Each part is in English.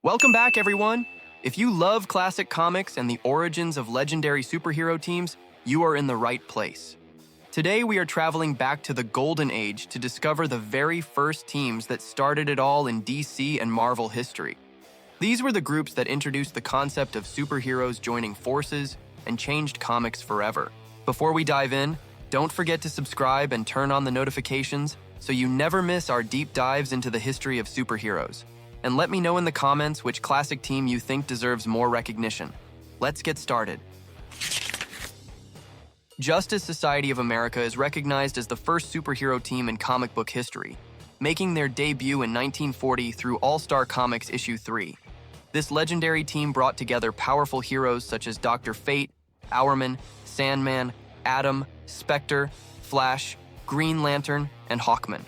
Welcome back, everyone! If you love classic comics and the origins of legendary superhero teams, you are in the right place. Today, we are traveling back to the Golden Age to discover the very first teams that started it all in DC and Marvel history. These were the groups that introduced the concept of superheroes joining forces and changed comics forever. Before we dive in, don't forget to subscribe and turn on the notifications so you never miss our deep dives into the history of superheroes. And let me know in the comments which classic team you think deserves more recognition. Let's get started. Justice Society of America is recognized as the first superhero team in comic book history, making their debut in 1940 through All-Star Comics issue 3. This legendary team brought together powerful heroes such as Dr. Fate, Hourman, Sandman, Atom, Spectre, Flash, Green Lantern, and Hawkman.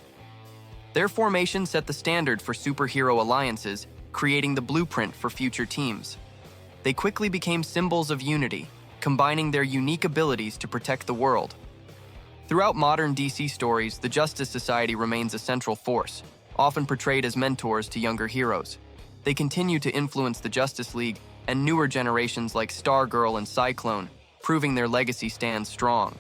Their formation set the standard for superhero alliances, creating the blueprint for future teams. They quickly became symbols of unity, combining their unique abilities to protect the world. Throughout modern DC stories, the Justice Society remains a central force, often portrayed as mentors to younger heroes. They continue to influence the Justice League and newer generations like Stargirl and Cyclone, proving their legacy stands strong.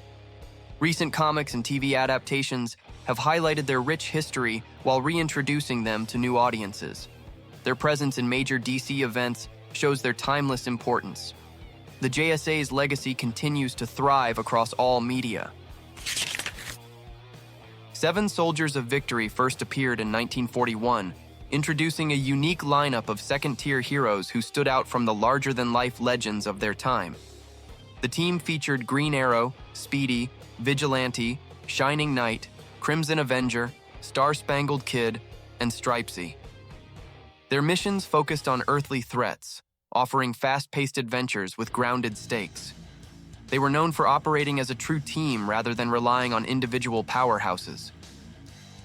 Recent comics and TV adaptations have highlighted their rich history while reintroducing them to new audiences. Their presence in major DC events shows their timeless importance. The JSA's legacy continues to thrive across all media. Seven Soldiers of Victory first appeared in 1941, introducing a unique lineup of second-tier heroes who stood out from the larger-than-life legends of their time. The team featured Green Arrow, Speedy, Vigilante, Shining Knight, Crimson Avenger, Star-Spangled Kid, and Stripesy. Their missions focused on earthly threats, offering fast-paced adventures with grounded stakes. They were known for operating as a true team rather than relying on individual powerhouses.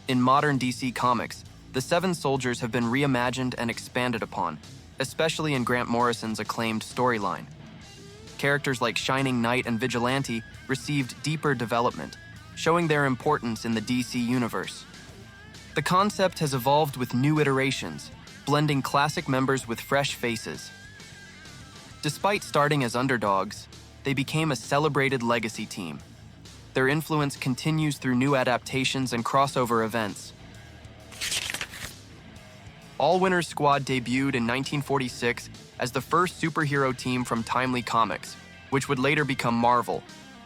In modern DC Comics, the Seven Soldiers have been reimagined and expanded upon, especially in Grant Morrison's acclaimed storyline. Characters like Shining Knight and Vigilante received deeper development, showing their importance in the DC universe. The concept has evolved with new iterations, blending classic members with fresh faces. Despite starting as underdogs, they became a celebrated legacy team. Their influence continues through new adaptations and crossover events. AllWinners Squad debuted in 1946 as the first superhero team from Timely Comics, which would later become Marvel.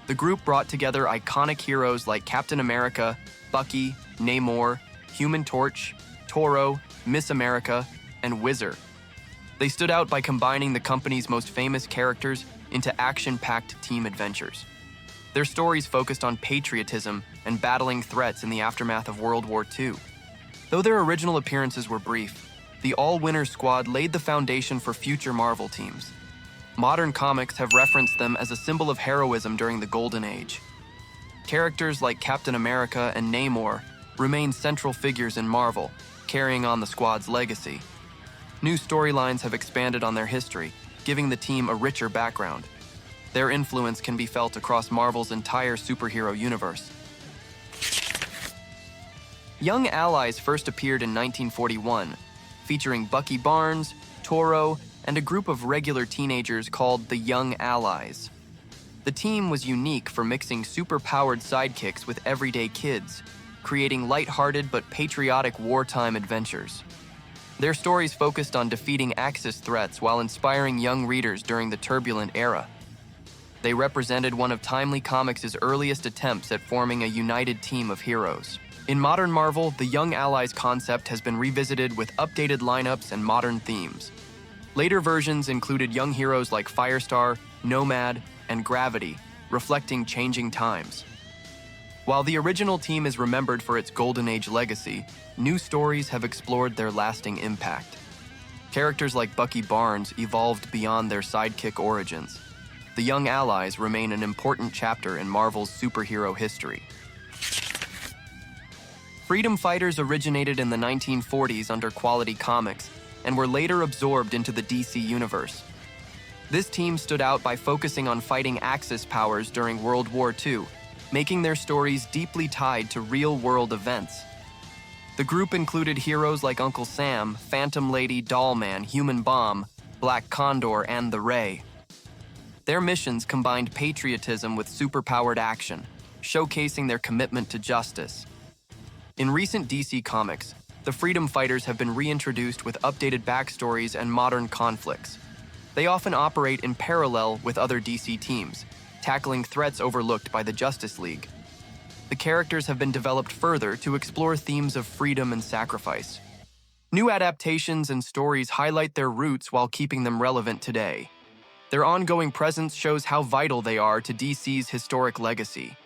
The group brought together iconic heroes like Captain America, Bucky, Namor, Human Torch, Toro, Miss America, and Whizzer. They stood out by combining the company's most famous characters into action-packed team adventures. Their stories focused on patriotism and battling threats in the aftermath of World War II. Though their original appearances were brief, the AllWinners Squad laid the foundation for future Marvel teams. Modern comics have referenced them as a symbol of heroism during the Golden Age. Characters like Captain America and Namor remain central figures in Marvel, carrying on the squad's legacy. New storylines have expanded on their history, giving the team a richer background. Their influence can be felt across Marvel's entire superhero universe. Young Allies first appeared in 1941, featuring Bucky Barnes, Toro, and a group of regular teenagers called the Young Allies. The team was unique for mixing super-powered sidekicks with everyday kids, creating lighthearted but patriotic wartime adventures. Their stories focused on defeating Axis threats while inspiring young readers during the turbulent era. They represented one of Timely Comics' earliest attempts at forming a united team of heroes. In modern Marvel, the Young Allies concept has been revisited with updated lineups and modern themes. Later versions included young heroes like Firestar, Nomad, and Gravity, reflecting changing times. While the original team is remembered for its Golden Age legacy, new stories have explored their lasting impact. Characters like Bucky Barnes evolved beyond their sidekick origins. The Young Allies remain an important chapter in Marvel's superhero history. Freedom Fighters originated in the 1940s under Quality Comics and were later absorbed into the DC universe. This team stood out by focusing on fighting Axis powers during World War II, making their stories deeply tied to real-world events. The group included heroes like Uncle Sam, Phantom Lady, Dollman, Human Bomb, Black Condor, and the Ray. Their missions combined patriotism with superpowered action, showcasing their commitment to justice. In recent DC comics, the Freedom Fighters have been reintroduced with updated backstories and modern conflicts. They often operate in parallel with other DC teams, tackling threats overlooked by the Justice League. The characters have been developed further to explore themes of freedom and sacrifice. New adaptations and stories highlight their roots while keeping them relevant today. Their ongoing presence shows how vital they are to DC's historic legacy.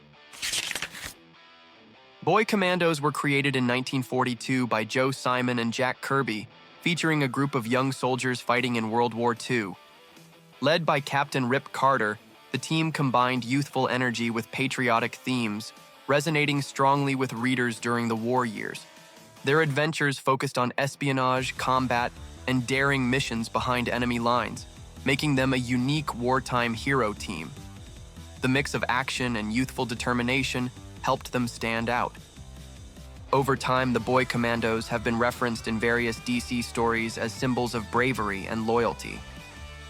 Boy Commandos were created in 1942 by Joe Simon and Jack Kirby, featuring a group of young soldiers fighting in World War II. Led by Captain Rip Carter, the team combined youthful energy with patriotic themes, resonating strongly with readers during the war years. Their adventures focused on espionage, combat, and daring missions behind enemy lines, making them a unique wartime hero team. The mix of action and youthful determination helped them stand out. Over time, the Boy Commandos have been referenced in various DC stories as symbols of bravery and loyalty.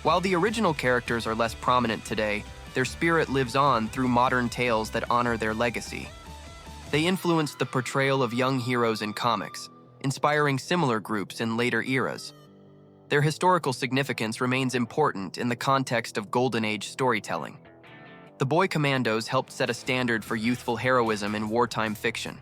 While the original characters are less prominent today, their spirit lives on through modern tales that honor their legacy. They influenced the portrayal of young heroes in comics, inspiring similar groups in later eras. Their historical significance remains important in the context of Golden Age storytelling. The Boy Commandos helped set a standard for youthful heroism in wartime fiction.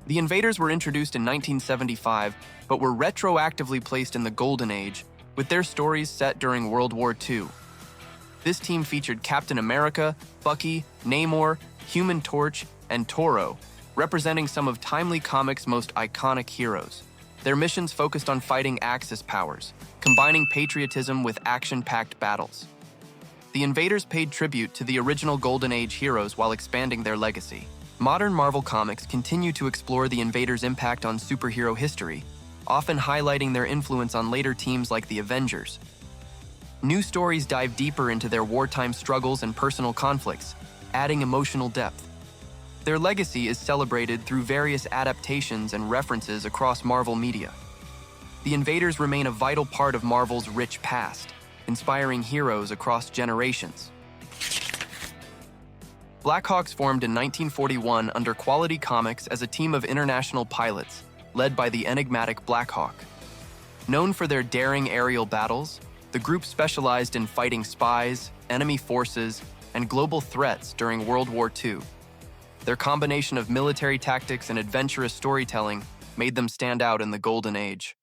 The Invaders were introduced in 1975, but were retroactively placed in the Golden Age, with their stories set during World War II. This team featured Captain America, Bucky, Namor, Human Torch, and Toro, representing some of timely comics' most iconic heroes. Their missions focused on fighting Axis powers, combining patriotism with action-packed battles. The Invaders paid tribute to the original Golden Age heroes while expanding their legacy. Modern Marvel comics continue to explore the Invaders' impact on superhero history, often highlighting their influence on later teams like the Avengers. New stories dive deeper into their wartime struggles and personal conflicts, adding emotional depth. Their legacy is celebrated through various adaptations and references across Marvel media. The Invaders remain a vital part of Marvel's rich past, inspiring heroes across generations. Blackhawks formed in 1941 under Quality Comics as a team of international pilots, led by the enigmatic Blackhawk. Known for their daring aerial battles, the group specialized in fighting spies, enemy forces, and global threats during World War II. Their combination of military tactics and adventurous storytelling made them stand out in the Golden Age.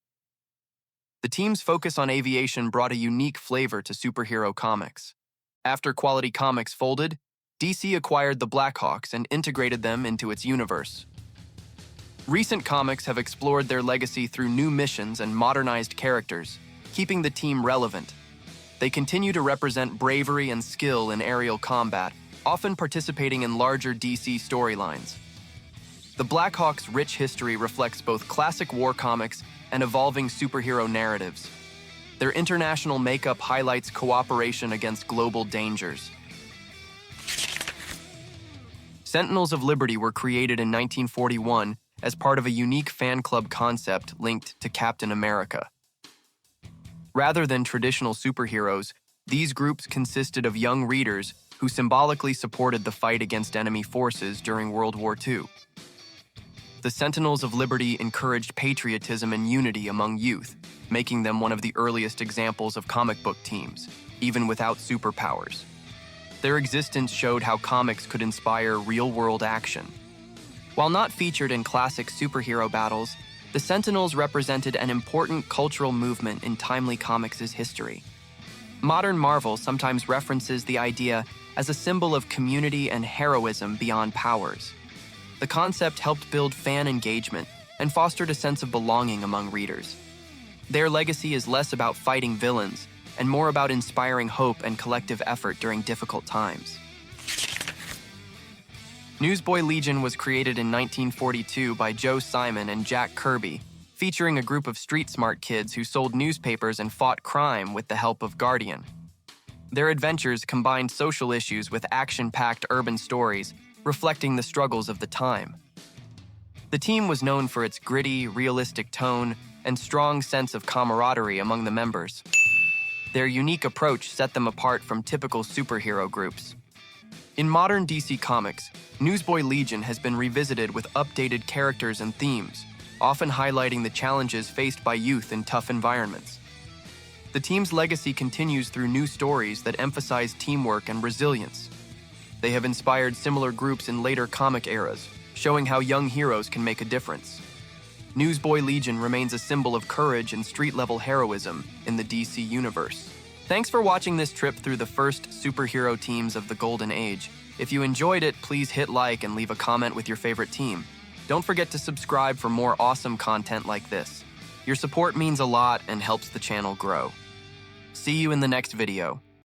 The team's focus on aviation brought a unique flavor to superhero comics. After Quality Comics folded, DC acquired the Blackhawks and integrated them into its universe. Recent comics have explored their legacy through new missions and modernized characters, keeping the team relevant. They continue to represent bravery and skill in aerial combat, often participating in larger DC storylines. The Blackhawks' rich history reflects both classic war comics and evolving superhero narratives. Their international makeup highlights cooperation against global dangers. Sentinels of Liberty were created in 1941 as part of a unique fan club concept linked to Captain America. Rather than traditional superheroes, these groups consisted of young readers who symbolically supported the fight against enemy forces during World War II. The Sentinels of Liberty encouraged patriotism and unity among youth, making them one of the earliest examples of comic book teams, even without superpowers. Their existence showed how comics could inspire real-world action. While not featured in classic superhero battles, the Sentinels represented an important cultural movement in timely comics' history. Modern Marvel sometimes references the idea as a symbol of community and heroism beyond powers. The concept helped build fan engagement and fostered a sense of belonging among readers. Their legacy is less about fighting villains and more about inspiring hope and collective effort during difficult times. Newsboy Legion was created in 1942 by Joe Simon and Jack Kirby, featuring a group of street-smart kids who sold newspapers and fought crime with the help of Guardian. Their adventures combined social issues with action-packed urban stories, reflecting the struggles of the time. The team was known for its gritty, realistic tone and strong sense of camaraderie among the members. Their unique approach set them apart from typical superhero groups. In modern DC Comics, Newsboy Legion has been revisited with updated characters and themes, often highlighting the challenges faced by youth in tough environments. The team's legacy continues through new stories that emphasize teamwork and resilience. They have inspired similar groups in later comic eras, showing how young heroes can make a difference. Newsboy Legion remains a symbol of courage and street-level heroism in the DC universe. Thanks for watching this trip through the first superhero teams of the Golden Age. If you enjoyed it, please hit like and leave a comment with your favorite team. Don't forget to subscribe for more awesome content like this. Your support means a lot and helps the channel grow. See you in the next video.